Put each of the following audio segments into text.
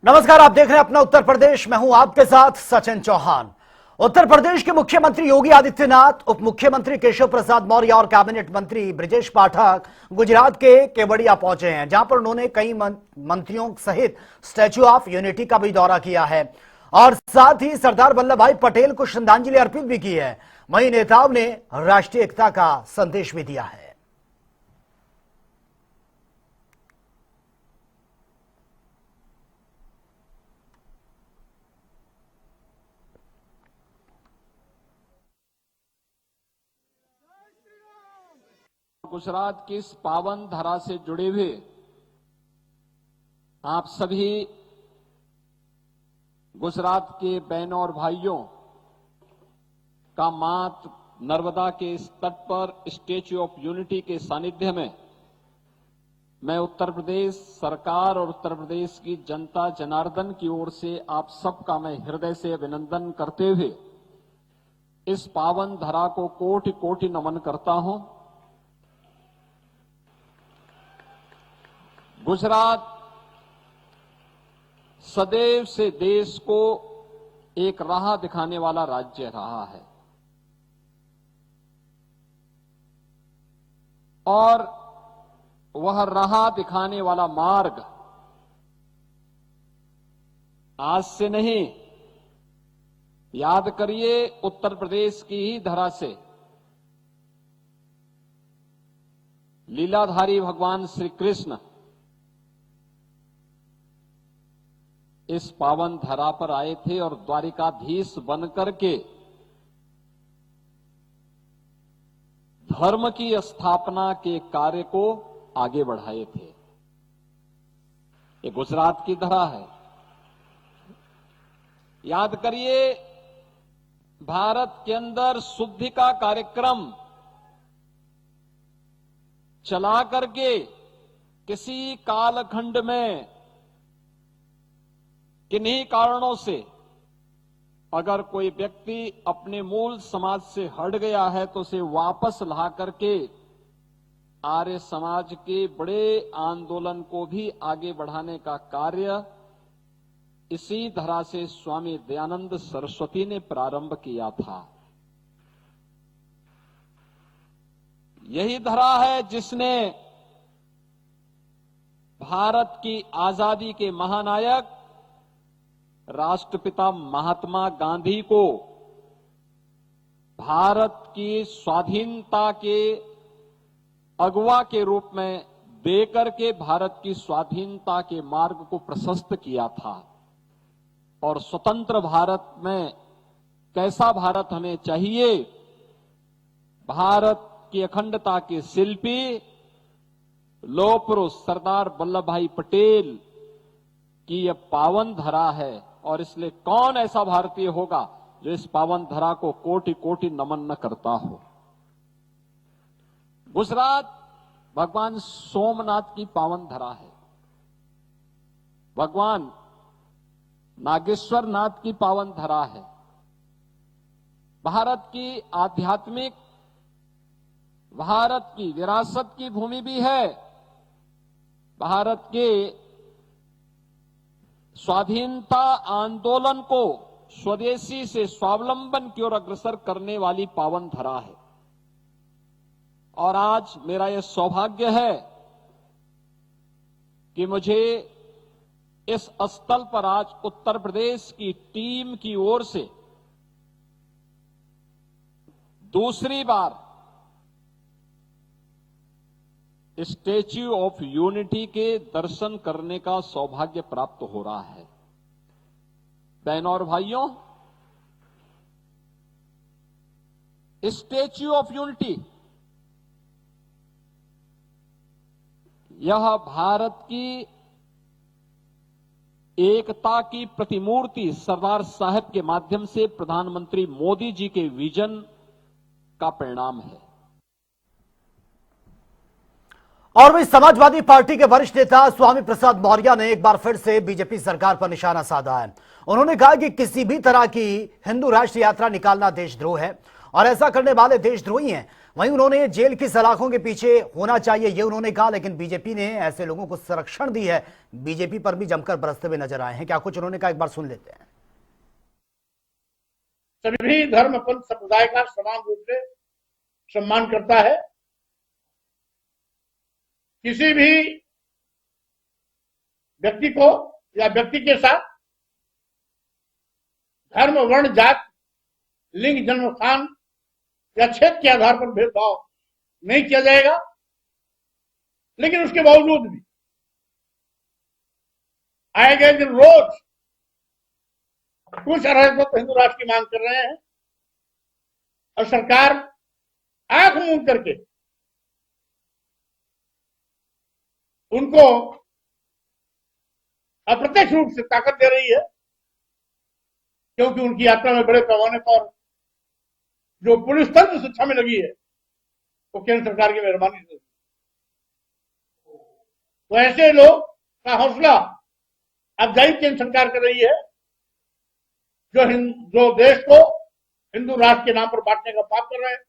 नमस्कार, आप देख रहे हैं अपना उत्तर प्रदेश। मैं हूं आपके साथ सचिन चौहान। उत्तर प्रदेश के मुख्यमंत्री योगी आदित्यनाथ, उप मुख्यमंत्री केशव प्रसाद मौर्य और कैबिनेट मंत्री ब्रिजेश पाठक गुजरात के केवड़िया पहुंचे हैं, जहां पर उन्होंने कई मंत्रियों सहित स्टैच्यू ऑफ यूनिटी का भी दौरा किया है और साथ ही सरदार वल्लभ भाई पटेल को श्रद्धांजलि अर्पित भी की है। वहीं नेताओं ने राष्ट्रीय एकता का संदेश भी दिया है। गुजरात की इस पावन धरा से जुड़े हुए आप सभी गुजरात के बहनों और भाइयों का मात नर्मदा के इस तट पर स्टैच्यू ऑफ यूनिटी के सानिध्य में मैं उत्तर प्रदेश सरकार और उत्तर प्रदेश की जनता जनार्दन की ओर से आप सबका मैं हृदय से अभिनंदन करते हुए इस पावन धरा को कोटि कोटि नमन करता हूं। गुजरात सदैव से देश को एक राह दिखाने वाला राज्य रहा है और वह राह दिखाने वाला मार्ग आज से नहीं, याद करिए उत्तर प्रदेश की ही धरा से लीलाधारी भगवान श्री कृष्ण इस पावन धरा पर आए थे और द्वारिकाधीश बनकर के धर्म की स्थापना के कार्य को आगे बढ़ाए थे। ये गुजरात की धरा है। याद करिए, भारत के अंदर शुद्धि का कार्यक्रम चला करके किसी कालखंड में किन्हीं कारणों से अगर कोई व्यक्ति अपने मूल समाज से हट गया है तो उसे वापस ला करके आर्य समाज के बड़े आंदोलन को भी आगे बढ़ाने का कार्य इसी धरा से स्वामी दयानंद सरस्वती ने प्रारंभ किया था। यही धरा है जिसने भारत की आजादी के महानायक राष्ट्रपिता महात्मा गांधी को भारत की स्वाधीनता के अगुवा के रूप में देकर के भारत की स्वाधीनता के मार्ग को प्रशस्त किया था और स्वतंत्र भारत में कैसा भारत हमें चाहिए, भारत की अखंडता के शिल्पी लौह पुरुष सरदार वल्लभ भाई पटेल की यह पावन धरा है और इसलिए कौन ऐसा भारतीय होगा जो इस पावन धरा को कोटि कोटि नमन न करता हो। गुजरात भगवान सोमनाथ की पावन धरा है, भगवान नागेश्वर नाथ की पावन धरा है, भारत की आध्यात्मिक, भारत की विरासत की भूमि भी है, भारत के स्वाधीनता आंदोलन को स्वदेशी से स्वावलंबन की ओर अग्रसर करने वाली पावन धरा है। और आज मेरा यह सौभाग्य है कि मुझे इस स्थल पर आज उत्तर प्रदेश की टीम की ओर से दूसरी बार स्टैच्यू ऑफ यूनिटी के दर्शन करने का सौभाग्य प्राप्त हो रहा है। बहनों और भाइयों, स्टैच्यू ऑफ यूनिटी यह भारत की एकता की प्रतिमूर्ति सरदार साहब के माध्यम से प्रधानमंत्री मोदी जी के विजन का परिणाम है। और वही समाजवादी पार्टी के वरिष्ठ नेता स्वामी प्रसाद मौर्य ने एक बार फिर से बीजेपी सरकार पर निशाना साधा है। उन्होंने कहा कि किसी भी तरह की हिंदू राष्ट्र यात्रा निकालना देशद्रोह है और ऐसा करने वाले देशद्रोही हैं। वहीं उन्होंने जेल की सलाखों के पीछे होना चाहिए ये उन्होंने कहा, लेकिन बीजेपी ने ऐसे लोगों को संरक्षण दी है। बीजेपी पर भी जमकर बरसते हुए नजर आए हैं। क्या कुछ उन्होंने कहा, एक बार सुन लेते हैं। सभी धर्म पंथ समुदाय का समान रूप से सम्मान करता है। किसी भी व्यक्ति को या व्यक्ति के साथ धर्म, वर्ण, जात, लिंग, जन्म स्थान या क्षेत्र के आधार पर भेदभाव नहीं किया जाएगा। लेकिन उसके बावजूद भी आए गए दिन रोज कुछ अराजक तो हिंदू राष्ट्र की मांग कर रहे हैं और सरकार आंख मूंद करके उनको अप्रत्यक्ष रूप से ताकत दे रही है, क्योंकि उनकी यात्रा में बड़े पैमाने पर जो पुलिस तंत्र शिक्षा में लगी है वो केंद्र सरकार की मेहरबानी से। तो ऐसे लोग का हौसला अफजाई केंद्र सरकार कर रही है, जो देश को हिंदू राष्ट्र के नाम पर बांटने का पाप कर रहे हैं,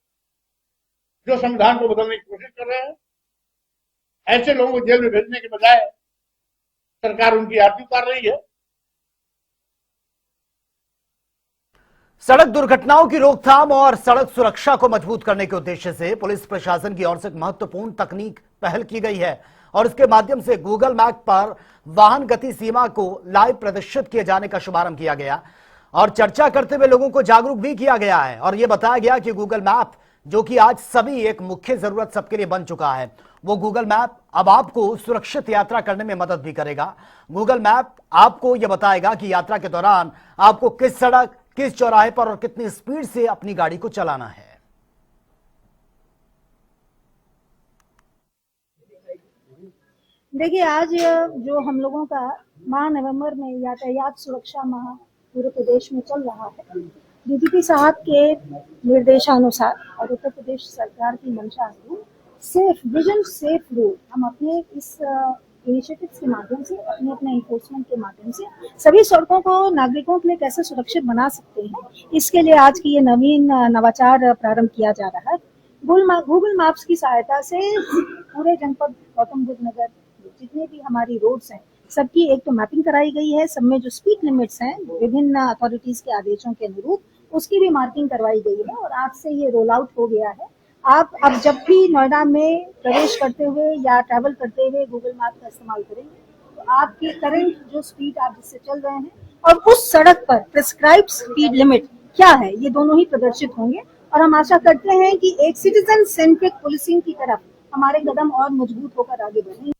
जो संविधान को बदलने की कोशिश कर रहे हैं। ऐसे लोगों को जेल में भेजने के बजाय सरकार उनकी आरती उतार रही है। सड़क दुर्घटनाओं की रोकथाम और सड़क सुरक्षा को मजबूत करने के उद्देश्य से पुलिस प्रशासन की ओर से महत्वपूर्ण तकनीक पहल की गई है और इसके माध्यम से गूगल मैप पर वाहन गति सीमा को लाइव प्रदर्शित किए जाने का शुभारंभ किया गया और चर्चा करते हुए लोगों को जागरूक भी किया गया है। और यह बताया गया कि गूगल मैप, जो कि आज सभी एक मुख्य जरूरत सबके लिए बन चुका है, वो गूगल मैप अब आपको सुरक्षित यात्रा करने में मदद भी करेगा। गूगल मैप आपको यह बताएगा कि यात्रा के दौरान आपको किस सड़क, किस चौराहे पर और कितनी स्पीड से अपनी गाड़ी को चलाना है। देखिए, आज जो हम लोगों का माह नवंबर में यातायात सुरक्षा माह पूरे प्रदेश में चल रहा है, डीजीपी साहब के निर्देशानुसार और उत्तर प्रदेश सरकार की मंशा है सेफ विजन सेफ रोड। हम अपने इस इनिशिएटिव्स के माध्यम से, अपने इन्फोर्समेंट के माध्यम से सभी सड़कों को नागरिकों के लिए कैसे सुरक्षित बना सकते हैं, इसके लिए आज की ये नवीन नवाचार प्रारंभ किया जा रहा है। गूगल मैप्स की सहायता से पूरे जनपद गौतम बुद्ध नगर जितने भी हमारी रोड्स हैं सबकी एक तो मैपिंग कराई गई है, सब में जो स्पीड लिमिट्स हैं विभिन्न अथॉरिटीज के आदेशों के अनुरूप उसकी भी मार्किंग करवाई गई है और आज से ये रोल आउट हो गया है। आप अब जब भी नोएडा में प्रवेश करते हुए या ट्रैवल करते हुए गूगल मैप का इस्तेमाल करेंगे तो आपकी करंट जो स्पीड आप जिससे चल रहे हैं और उस सड़क पर प्रिस्क्राइब्ड स्पीड लिमिट क्या है, ये दोनों ही प्रदर्शित होंगे। और हम आशा करते हैं कि एक सिटीजन सेंट्रिक पुलिसिंग की तरफ हमारे कदम और मजबूत होकर आगे बढ़ेंगे।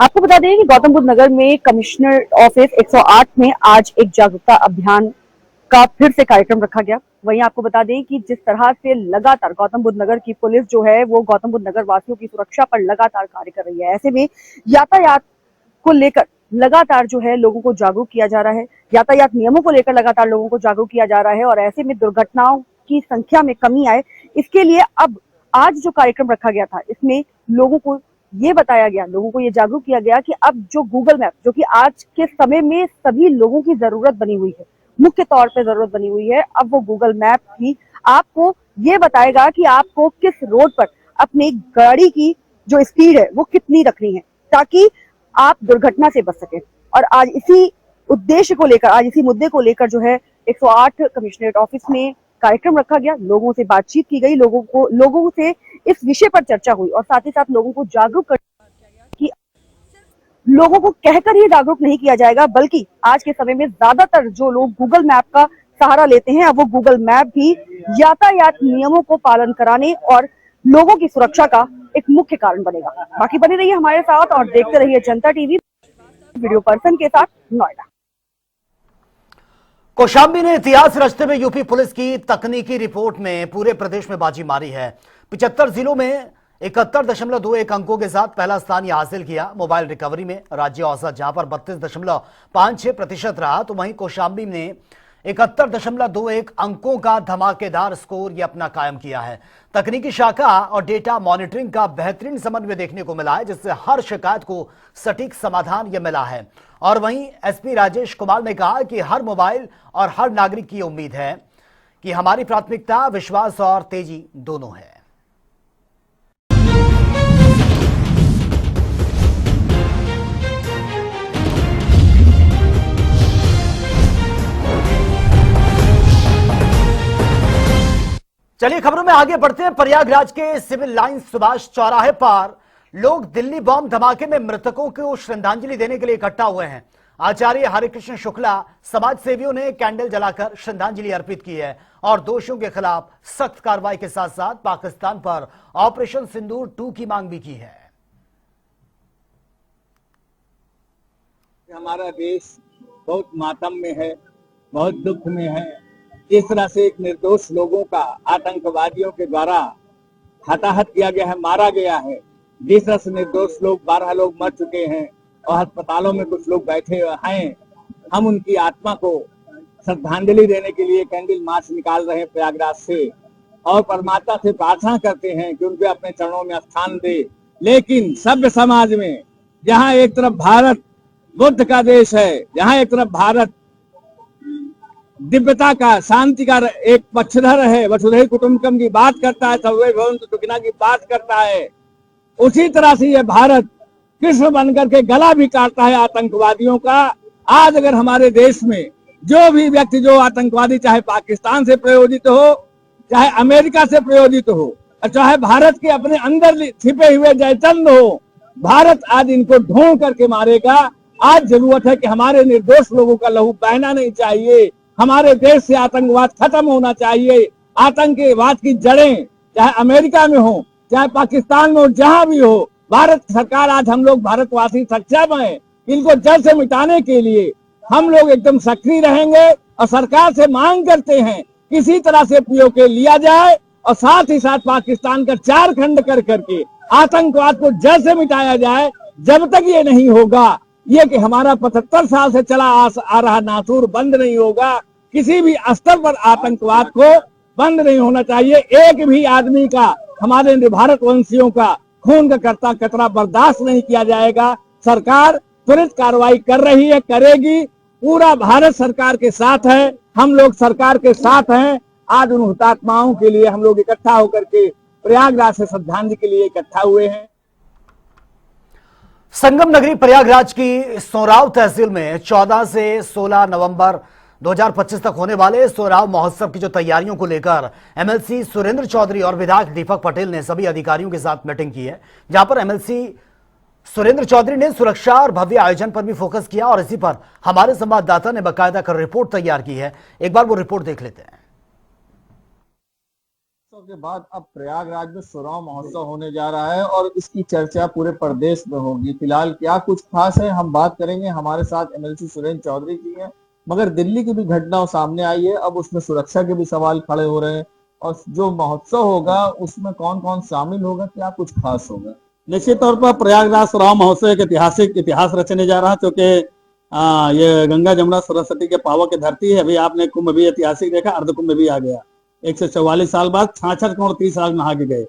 आपको बता दें कि गौतम बुद्ध नगर में कमिश्नर ऑफिस 108 में आज एक जागरूकता अभियान का फिर से कार्यक्रम रखा गया। वहीं आपको बता दें कि जिस तरह से लगातार गौतम बुद्ध नगर की पुलिस जो है वो गौतम बुद्ध नगर वासियों की सुरक्षा पर लगातार कार्य कर रही है, ऐसे में यातायात को लेकर लगातार जो है लोगों को जागरूक किया जा रहा है, यातायात नियमों को लेकर लगातार लोगों को जागरूक किया जा रहा है और ऐसे में दुर्घटनाओं की संख्या में कमी आए, इसके लिए अब आज जो कार्यक्रम रखा गया था इसमें लोगों को ये बताया गया, लोगों को ये जागरूक किया गया कि अब जो गूगल मैप, जो कि आज के समय में सभी लोगों की जरूरत बनी हुई है, मुख्य तौर पे जरूरत बनी हुई है, अब वो गूगल मैप भी आपको ये बताएगा कि आपको किस रोड पर अपनी गाड़ी की जो स्पीड है वो कितनी रखनी है ताकि आप दुर्घटना से बच सके। और आज इसी उद्देश्य को लेकर, आज इसी मुद्दे को लेकर जो है 108 कमिश्नरेट ऑफिस में कार्यक्रम रखा गया, लोगों से बातचीत की गई, लोगों से इस विषय पर चर्चा हुई और साथ ही साथ लोगों को जागरूक कर कि लोगों को कहकर ही जागरूक नहीं किया जाएगा, बल्कि आज के समय में ज्यादातर जो लोग गूगल मैप का सहारा लेते हैं अब वो गूगल मैप भी यातायात नियमों को पालन कराने और लोगों की सुरक्षा का एक मुख्य कारण बनेगा। बाकी बने रहिए हमारे साथ और देखते रहिए जनता टीवी। वीडियो पर्सन के साथ नोएडा। कौशाम्बी ने इतिहास रचते हुए यूपी पुलिस की तकनीकी रिपोर्ट में पूरे प्रदेश में बाजी मारी है। 75 जिलों में 71.21 अंकों के साथ पहला स्थान यह हासिल किया। मोबाइल रिकवरी में राज्य औसत जहां पर 32.56% रहा, तो वहीं कौशाम्बी ने 71.21 अंकों का धमाकेदार स्कोर यह अपना कायम किया है। तकनीकी शाखा और डेटा मॉनिटरिंग का बेहतरीन समन्वय देखने को मिला है, जिससे हर शिकायत को सटीक समाधान यह मिला है। और वहीं एसपी राजेश कुमार ने कहा कि हर मोबाइल और हर नागरिक की उम्मीद है कि हमारी प्राथमिकता विश्वास और तेजी दोनों है। चलिए खबरों में आगे बढ़ते हैं। प्रयागराज के सिविल लाइंस सुभाष चौराहे पर लोग दिल्ली बॉम्ब धमाके में मृतकों को श्रद्धांजलि देने के लिए इकट्ठा हुए हैं। आचार्य हरिकृष्ण शुक्ला समाज सेवियों ने कैंडल जलाकर श्रद्धांजलि अर्पित की है और दोषियों के खिलाफ सख्त कार्रवाई के साथ साथ पाकिस्तान पर ऑपरेशन सिंदूर 2 की मांग भी की है। हमारा देश बहुत मातम में है, बहुत दुख में है। इस तरह से एक निर्दोष लोगों का आतंकवादियों के द्वारा हताहत किया गया है, मारा गया है। जिस तरह से निर्दोष लोग 12 लोग मर चुके हैं और अस्पतालों में कुछ लोग बैठे हैं, हम उनकी आत्मा को श्रद्धांजलि देने के लिए कैंडल मार्च निकाल रहे हैं प्रयागराज से और परमात्मा से प्रार्थना करते हैं कि उनको अपने चरणों में स्थान दे। लेकिन सभ्य समाज में जहां एक तरफ भारत बुद्ध का देश है, जहां एक तरफ भारत दिव्यता का, शांति का एक पक्षधर है, वसुधैव कुटुंबकम की बात करता है, सर्वे भवन्तु सुखिनः की बात करता है, उसी तरह से ये भारत कृष्ण बनकर के गला भी काटता है आतंकवादियों का। आज अगर हमारे देश में जो भी व्यक्ति जो आतंकवादी, चाहे पाकिस्तान से प्रायोजित हो, चाहे अमेरिका से प्रायोजित हो, और चाहे भारत के अपने अंदर छिपे हुए जयचंद हो, भारत आज इनको ढूंढ करके मारेगा। आज जरूरत है कि हमारे निर्दोष लोगों का लहू बहना नहीं चाहिए। हमारे देश से आतंकवाद खत्म होना चाहिए। आतंकवाद की जड़ें चाहे अमेरिका में हो, चाहे पाकिस्तान में हो, जहां भी हो, भारत सरकार, आज हम लोग भारतवासी सक्षम हैं। इनको जड़ से मिटाने के लिए हम लोग एकदम सक्रिय रहेंगे और सरकार से मांग करते हैं किसी तरह से पीओके लिया जाए और साथ ही साथ पाकिस्तान का 4 खंड कर करके आतंकवाद को जड़ से मिटाया जाए। जब तक ये नहीं होगा, ये कि हमारा 75 साल से चला आ रहा नासूर बंद नहीं होगा। किसी भी स्तर पर आतंकवाद को बंद नहीं होना चाहिए। एक भी आदमी का, हमारे भारत वंशियों का खून का करता कतरा बर्दाश्त नहीं किया जाएगा। सरकार त्वरित कार्रवाई कर रही है, करेगी। पूरा भारत सरकार के साथ है, हम लोग सरकार के साथ हैं। आज उन हुतात्माओं के लिए हम लोग इकट्ठा होकर के प्रयागराज से श्रद्धांजलि के लिए इकट्ठा हुए हैं। संगम नगरी प्रयागराज की सोराव तहसील में 14 से 16 नवंबर 2025 तक होने वाले सोराव महोत्सव की जो तैयारियों को लेकर एमएलसी सुरेंद्र चौधरी और विधायक दीपक पटेल ने सभी अधिकारियों के साथ मीटिंग की है, जहां पर एमएलसी सुरेंद्र चौधरी ने सुरक्षा और भव्य आयोजन पर भी फोकस किया और इसी पर हमारे संवाददाता ने बाकायदा कर रिपोर्ट तैयार की है। एक बार वो रिपोर्ट देख लेते हैं। के बाद अब प्रयागराज में सोराव महोत्सव होने जा रहा है और इसकी चर्चा पूरे प्रदेश में होगी। फिलहाल क्या कुछ खास है, हम बात करेंगे। हमारे साथ एमएलसी सुरेंद्र चौधरी जी हैं। मगर दिल्ली की भी घटना सामने आई है, अब उसमें सुरक्षा के भी सवाल खड़े हो रहे हैं और जो महोत्सव होगा उसमें कौन कौन शामिल होगा, क्या कुछ खास होगा? निश्चित तौर पर प्रयागराज सोराव महोत्सव एक ऐतिहासिक इतिहास रचने जा रहा है, क्योंकि ये गंगा जमुना सरस्वती के पावक की धरती है। अभी आपने कुंभ भी ऐतिहासिक देखा, अर्ध कुंभ भी आ गया। 144 साल बाद 66 करोड़ 30 लाख नहा के गए।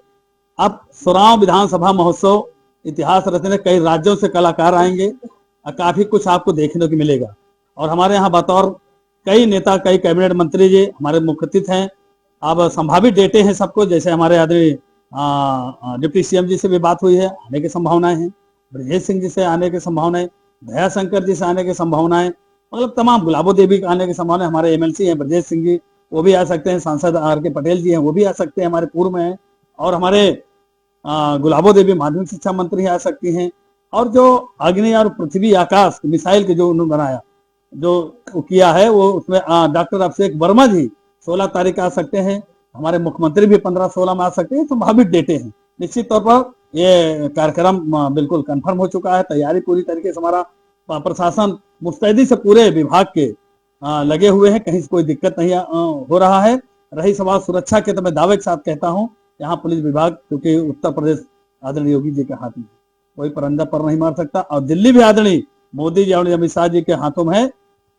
अब सोराव विधानसभा महोत्सव इतिहास रचने, कई राज्यों से कलाकार आएंगे और काफी कुछ आपको देखने को मिलेगा। और हमारे यहाँ बतौर कई नेता, कई कैबिनेट मंत्री जी हमारे मुख्य अतिथि हैं। अब संभावित डेटे हैं सबको, जैसे हमारे आदरणीय डिप्टी सीएम जी से भी बात हुई है, आने की संभावनाएं हैं। ब्रजेश सिंह जी से आने की संभावनाएं, दया शंकर जी से आने की संभावनाएं, मतलब तमाम, गुलाबो देवी के आने की संभावना। हमारे एमएलसी हैं ब्रजेश सिंह जी, वो भी आ सकते हैं। सांसद आर.के. पटेल जी हैं, वो भी आ सकते हैं, हमारे पूर्व में हैं। और हमारे गुलाबो देवी माध्यमिक शिक्षा मंत्री आ सकती हैं। और जो अग्नि और पृथ्वी आकाश मिसाइल के जो उन्होंने बनाया, जो किया है, वो उसमें डॉक्टर अभिषेक वर्मा जी 16 तारीख आ सकते हैं। हमारे मुख्यमंत्री भी 15-16 में आ सकते हैं। संभावित डेटे हैं। निश्चित तौर पर ये कार्यक्रम बिल्कुल कंफर्म हो चुका है। तैयारी पूरी तरीके से, हमारा प्रशासन मुस्तैदी से पूरे विभाग के लगे हुए हैं, कहीं से कोई दिक्कत नहीं हो रहा है। रही सवाल सुरक्षा के, तो मैं दावे के साथ कहता हूं, यहाँ पुलिस विभाग, क्योंकि उत्तर प्रदेश आदरणीय योगी जी के हाथ में, कोई परंदा पर नहीं मार सकता। और दिल्ली भी आदरणीय मोदी जी और अमित शाह जी के हाथों में है।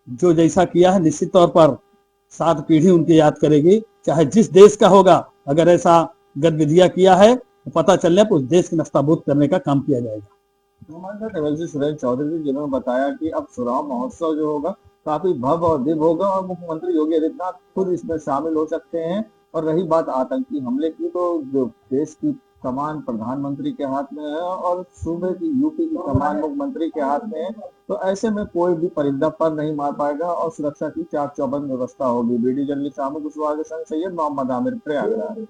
जो जैसा किया है, निश्चित तौर पर 7 पीढ़ी उनकी याद करेगी। चाहे जिस देश का होगा, अगर ऐसा गतिविधियां किया है तो पता चलने पर उस देश की नस्ताबूद करने का काम किया जाएगा। सुरेंद्र चौधरी जी जिन्होंने बताया कि अब सोराव महोत्सव जो होगा काफी भव्य और दिव्य होगा और मुख्यमंत्री योगी आदित्यनाथ खुद इसमें शामिल हो सकते हैं। और रही बात आतंकी हमले की, तो जो देश की कमान प्रधानमंत्री के हाथ में है और सूबे की यूपी की कमान मुख्यमंत्री के हाथ में है, तो ऐसे में कोई भी परिंदा पर नहीं मार पाएगा और सुरक्षा की चाक चौबंद व्यवस्था होगी। बीडी जर्नलिस्ट सामू कुशवाहा के संग सैयद मोहम्मद आमिर, प्रयागराज।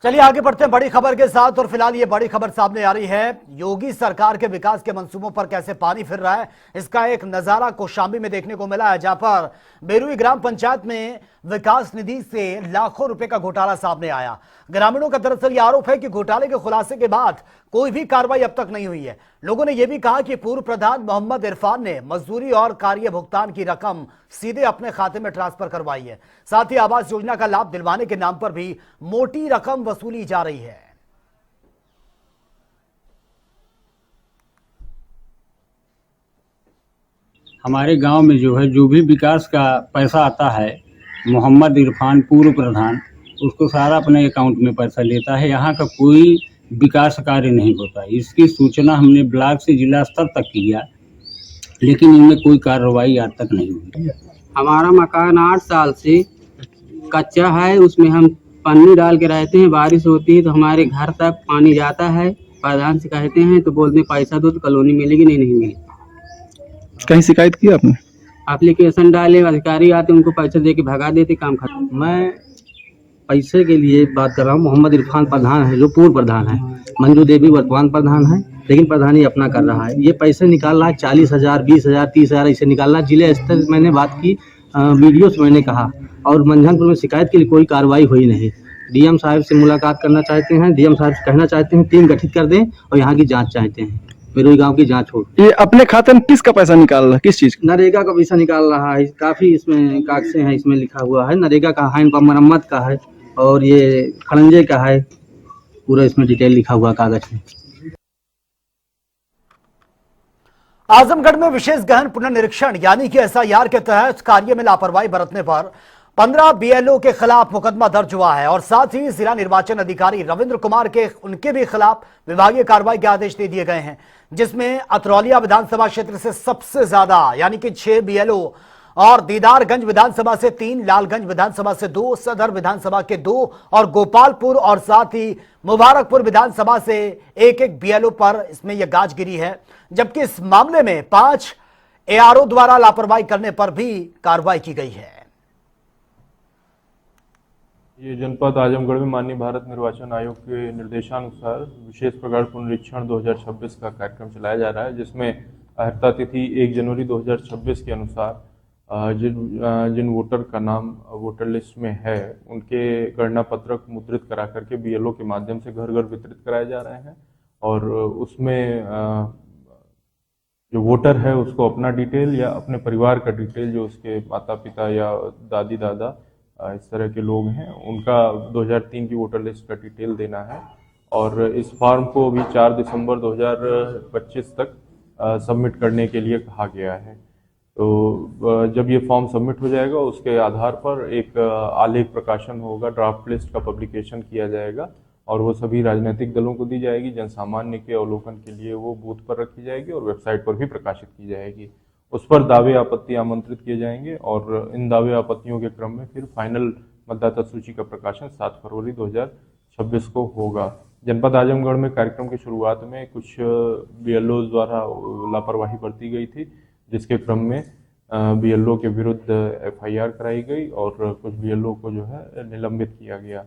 चलिए आगे बढ़ते हैं बड़ी खबर के साथ। और फिलहाल ये बड़ी खबर सामने आ रही है, योगी सरकार के विकास के मंसूबों पर कैसे पानी फिर रहा है, इसका एक नजारा कौशाम्बी में देखने को मिला है, जहां पर बेरुई ग्राम पंचायत में विकास निधि से लाखों रुपए का घोटाला सामने आया। ग्रामीणों का दरअसल यह आरोप है कि घोटाले के खुलासे के बाद कोई भी कार्रवाई अब तक नहीं हुई है। लोगों ने यह भी कहा कि पूर्व प्रधान मोहम्मद इरफान ने मजदूरी और कार्य भुगतान की रकम सीधे अपने खाते में ट्रांसफर करवाई है। साथ ही आवास योजना का लाभ दिलवाने के नाम पर भी मोटी रकम वसूली जा रही है। हमारे गांव में जो भी विकास का पैसा आता है, मोहम्मद इरफान पूर्व प्रधान उसको सारा अपने अकाउंट में पैसा लेता है। यहाँ का कोई विकास कार्य नहीं होता। इसकी सूचना हमने ब्लॉक से जिला स्तर तक किया, लेकिन इनमें कोई कार्रवाई आज तक नहीं हुई। हमारा मकान 8 साल से कच्चा है, उसमें हम पन्नी डाल के रहते हैं। बारिश होती है तो हमारे घर तक पानी जाता है। प्रधान से कहते हैं तो बोलते हैं पैसा दो तो कॉलोनी मिलेगी, नहीं मिलेगी। कहीं शिकायत की आपने? एप्लीकेशन डाले, अधिकारी आते उनको पैसे दे के भगा देते, काम खत्म। मैं पैसे के लिए बात कर रहा हूँ। मोहम्मद इरफान प्रधान है जो पूर्व प्रधान है, मंजू देवी वर्तमान प्रधान है, लेकिन प्रधान ही अपना कर रहा है। ये पैसे निकाल रहा है 40,000, 20,000, 30,000 ऐसे निकाल रहा है। जिले स्तर मैंने बात की, वीडियो से मैंने कहा, और मंझनपुर में शिकायत के लिए कोई कार्रवाई हुई नहीं। डीएम साहब से मुलाकात करना चाहते हैं, डीएम साहब से कहना चाहते हैं टीम गठित कर दें और यहाँ की जाँच चाहते हैं, बेरुई गाँव की जाँच हो। ये अपने खाते में किसका पैसा निकाल रहा है, किस चीज का? नरेगा का पैसा निकाल रहा है। काफी इसमें कागजें हैं, इसमें लिखा हुआ है नरेगा का, हैंडपंप मरम्मत का है और ये खड़ंजे का है। पूरा इसमें डिटेल लिखा हुआ कागज में। आजमगढ़ में विशेष गहन पुनर्निरीक्षण यानी कि एसआईआर के तहत कार्य में लापरवाही बरतने पर 15 बीएलओ के खिलाफ मुकदमा दर्ज हुआ है और साथ ही जिला निर्वाचन अधिकारी रविंद्र कुमार के उनके भी खिलाफ विभागीय कार्रवाई के आदेश दे दिए गए हैं, जिसमें अतरौलिया विधानसभा क्षेत्र से सबसे ज्यादा यानी कि 6 बीएलओ और दीदारगंज विधानसभा से 3, लालगंज विधानसभा से 2, सदर विधानसभा के 2 और गोपालपुर और साथ ही मुबारकपुर विधानसभा से 1-1 बीएलओ पर इसमें यह गाज गिरी है। जबकि इस मामले में 5 एआरओ द्वारा लापरवाही करने पर भी कार्रवाई की गई है। ये जनपद आजमगढ़ में माननीय भारत निर्वाचन आयोग के निर्देशानुसार विशेष प्रकार पुनरीक्षण 2026 का कार्यक्रम चलाया जा रहा है, जिसमें अर्हता तिथि 1 जनवरी 2026 के अनुसार जिन वोटर का नाम वोटर लिस्ट में है उनके गणना पत्रक मुद्रित करा करके बीएलओ के माध्यम से घर घर वितरित कराए जा रहे हैं। और उसमें जो वोटर है उसको अपना डिटेल या अपने परिवार का डिटेल, जो उसके माता पिता या दादी दादा इस तरह के लोग हैं, उनका 2003 की वोटर लिस्ट का डिटेल देना है। और इस फॉर्म को अभी 4 दिसंबर 2025 तक सबमिट करने के लिए कहा गया है। तो जब ये फॉर्म सबमिट हो जाएगा उसके आधार पर एक आलेख प्रकाशन होगा, ड्राफ्ट लिस्ट का पब्लिकेशन किया जाएगा और वो सभी राजनीतिक दलों को दी जाएगी। जनसामान्य के अवलोकन के लिए वो बूथ पर रखी जाएगी और वेबसाइट पर भी प्रकाशित की जाएगी। उस पर दावे आपत्ति आमंत्रित किए जाएंगे और इन दावे आपत्तियों के क्रम में फिर फाइनल मतदाता सूची का प्रकाशन 7 फरवरी 2026 को होगा। जनपद आजमगढ़ में कार्यक्रम की शुरुआत में कुछ बीएलओ द्वारा लापरवाही बरती गई थी, जिसके क्रम में बीएलओ के विरुद्ध एफआईआर कराई गई और कुछ बीएलओ को जो है निलंबित किया गया।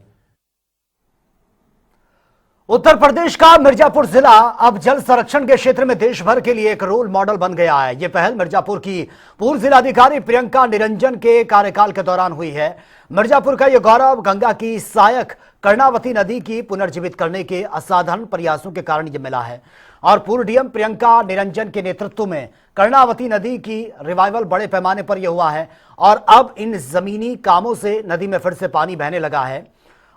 उत्तर प्रदेश का मिर्जापुर जिला अब जल संरक्षण के क्षेत्र में देश भर के लिए एक रोल मॉडल बन गया है। यह पहल मिर्जापुर की पूर्व जिलाधिकारी प्रियंका निरंजन के कार्यकाल के दौरान हुई है। मिर्जापुर का यह गौरव गंगा की सहायक कर्णावती नदी की पुनर्जीवित करने के असाधारण प्रयासों के कारण यह मिला है और पूर्व डीएम प्रियंका निरंजन के नेतृत्व में कर्णावती नदी की रिवाइवल बड़े पैमाने पर यह हुआ है और अब इन जमीनी कामों से नदी में फिर से पानी बहने लगा है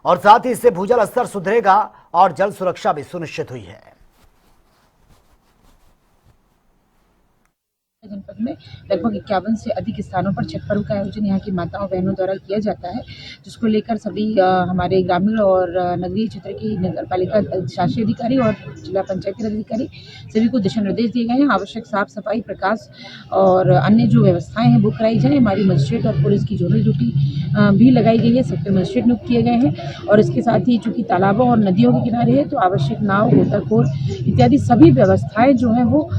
और साथ ही इससे भूजल स्तर सुधरेगा और जल सुरक्षा भी सुनिश्चित हुई है। जनपद में लगभग 51 से अधिक स्थानों पर छठ पर्व का आयोजन यहाँ की माताओं बहनों द्वारा किया जाता है, जिसको लेकर सभी हमारे ग्रामीण और नगरीय क्षेत्र की नगर पालिका शासी अधिकारी और जिला पंचायती अधिकारी सभी को दिशा निर्देश दिए गए हैं। आवश्यक साफ सफाई, प्रकाश और अन्य जो व्यवस्थाएं हैं वो कराई जाए। हमारी मजिस्ट्रेट और पुलिस की जोनल ड्यूटी भी लगाई गई है, सेक्टर मजिस्ट्रेट नियुक्त किए गए हैं और इसके साथ ही चूंकि तालाबों और नदियों के किनारे है तो आवश्यक नाव, गोताखोर इत्यादि सभी व्यवस्थाएं जो हैं वो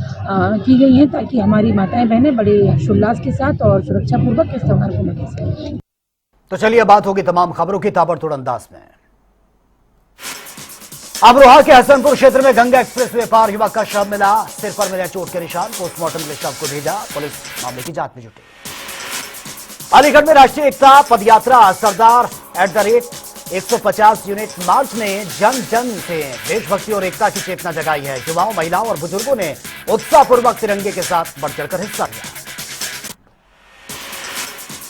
की गई हैं ताकि हमारी माताएं बहनें बड़े हर्षोल्लास के साथ और सुरक्षा पूर्वक इस त्योहार को मना सकें। तो चलिए बात होगी तमाम खबरों की ताबड़तोड़ अंदाज में। अमरोहा के हसनपुर क्षेत्र में गंगा एक्सप्रेस वे पार युवक का शव मिला, सिर पर मिले चोट के निशान। पोस्टमार्टम के लिए शव को भेजा, पुलिस मामले की जांच में जुटी। अलीगढ़ में राष्ट्रीय एकता पदयात्रा सरदार @150 यूनिट मार्च ने जन जन से देशभक्ति और एकता की चेतना जगाई है। युवाओं, महिलाओं और बुजुर्गों ने उत्साहपूर्वक तिरंगे के साथ बढ़ चढ़कर हिस्सा लिया।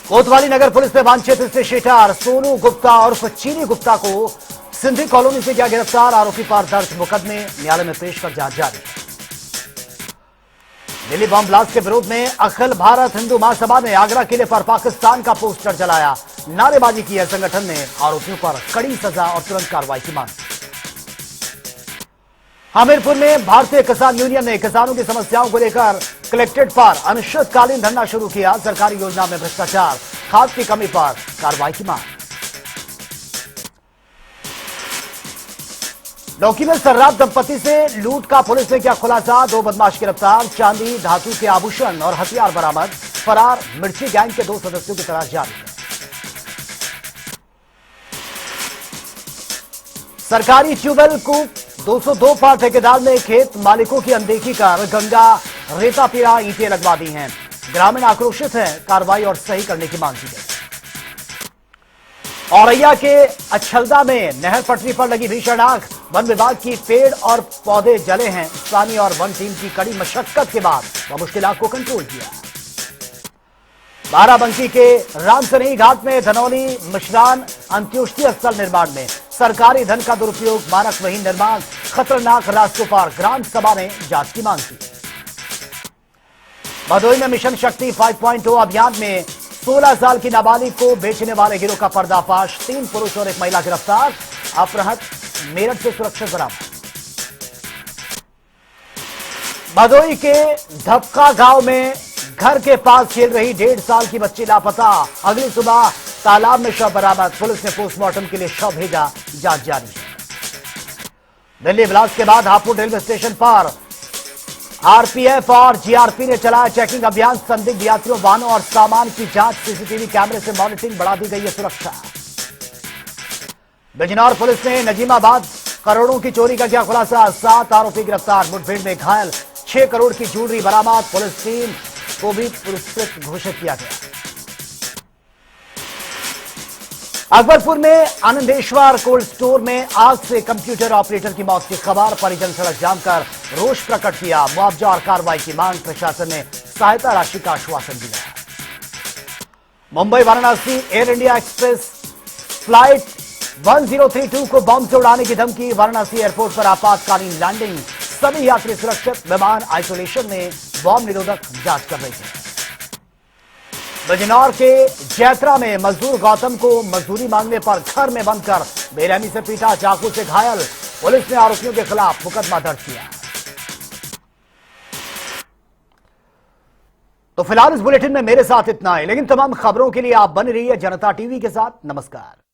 कोतवाली नगर पुलिस ने बांध क्षेत्र से शेटर सोनू गुप्ता और चीनी गुप्ता को सिंधी कॉलोनी से किया गिरफ्तार। आरोपी पर दर्ज मुकदमे न्यायालय में पेश कर जांच जारी है। दिल्ली बम ब्लास्ट के विरोध में अखिल भारत हिंदू महासभा ने आगरा किले पर पाकिस्तान का पोस्टर जलाया, नारेबाजी की है। संगठन ने आरोपियों पर कड़ी सजा और तुरंत कार्रवाई की मांग। हमीरपुर में भारतीय किसान यूनियन ने किसानों की समस्याओं को लेकर कलेक्ट्रेट पर अनिश्चितकालीन धरना शुरू किया। सरकारी योजना में भ्रष्टाचार, खाद की कमी पर कार्रवाई की मांग। लौकी में सर्राफ दंपति से लूट का पुलिस ने किया खुलासा। 2 बदमाश गिरफ्तार, चांदी, धातु के आभूषण और हथियार बरामद। फरार मिर्ची गैंग के 2 सदस्यों की तलाश जारी है। सरकारी ट्यूबवेल को 202 पर ठेकेदार ने खेत मालिकों की अनदेखी कर गंगा रेता पीड़ा ईंटें लगवा दी हैं। ग्रामीण आक्रोशित हैं, कार्रवाई और सही करने की मांग की गई। औरैया के अछलदा में नहर पटरी पर लगी भीषण आग, वन विभाग की पेड़ और पौधे जले हैं। स्थानीय और वन टीम की कड़ी मशक्कत के बाद वह मुश्किल आग को कंट्रोल किया। बाराबंकी के रामसरही घाट में धनौली मिश्रान अंत्योष्टि स्थल निर्माण में सरकारी धन का दुरुपयोग, मानक विहीन निर्माण, खतरनाक रास्तों पर ग्राम सभा ने जांच की मांग की। भदोही में मिशन शक्ति 5.0 अभियान में 16 साल की नाबालिग को बेचने वाले गिरोह का पर्दाफाश, 3 पुरुष और 1 महिला गिरफ्तार। अपहृत मेरठ से सुरक्षित बरामद। भदोही के धपका गांव में घर के पास खेल रही 1.5 साल की बच्ची लापता, अगली सुबह तालाब में शव बरामद। पुलिस ने पोस्टमार्टम के लिए शव भेजा, जांच जारी है। दिल्ली ब्लास्ट के बाद हापुड़ रेलवे स्टेशन पर आरपीएफ और जीआरपी ने चलाया चेकिंग अभियान। संदिग्ध यात्रियों, वाहनों और सामान की जांच, सीसीटीवी कैमरे से मॉनिटरिंग बढ़ा दी गई है सुरक्षा। बिजनौर पुलिस ने नजीमाबाद करोड़ों की चोरी का किया खुलासा, 7 आरोपी गिरफ्तार। मुठभेड़ में घायल, 6 करोड़ की ज्वेलरी बरामद। पुलिस टीम को भी पुरस्कृत घोषित किया गया। अकबरपुर में आनंदेश्वर कोल्ड स्टोर में आग से कंप्यूटर ऑपरेटर की मौत की खबर, परिजन सड़क जाम कर रोष प्रकट किया। मुआवजा और कार्रवाई की मांग, प्रशासन ने सहायता राशि का आश्वासन दिया। Mumbai Varanasi air India express flight 1032 को बम से उड़ाने की धमकी, वाराणसी एयरपोर्ट पर आपातकालीन लैंडिंग, सभी यात्री सुरक्षित, विमान आइसोलेशन में, बम निरोधक जांच कर रही है। बिजनौर के जैत्रा में मजदूर गौतम को मजदूरी मांगने पर घर में बंद कर बेरहमी से पीटा, चाकू से घायल। पुलिस ने आरोपियों के खिलाफ मुकदमा दर्ज किया। तो फिलहाल इस बुलेटिन में मेरे साथ इतना है, लेकिन तमाम खबरों के लिए आप बने रहिए जनता टीवी के साथ। नमस्कार।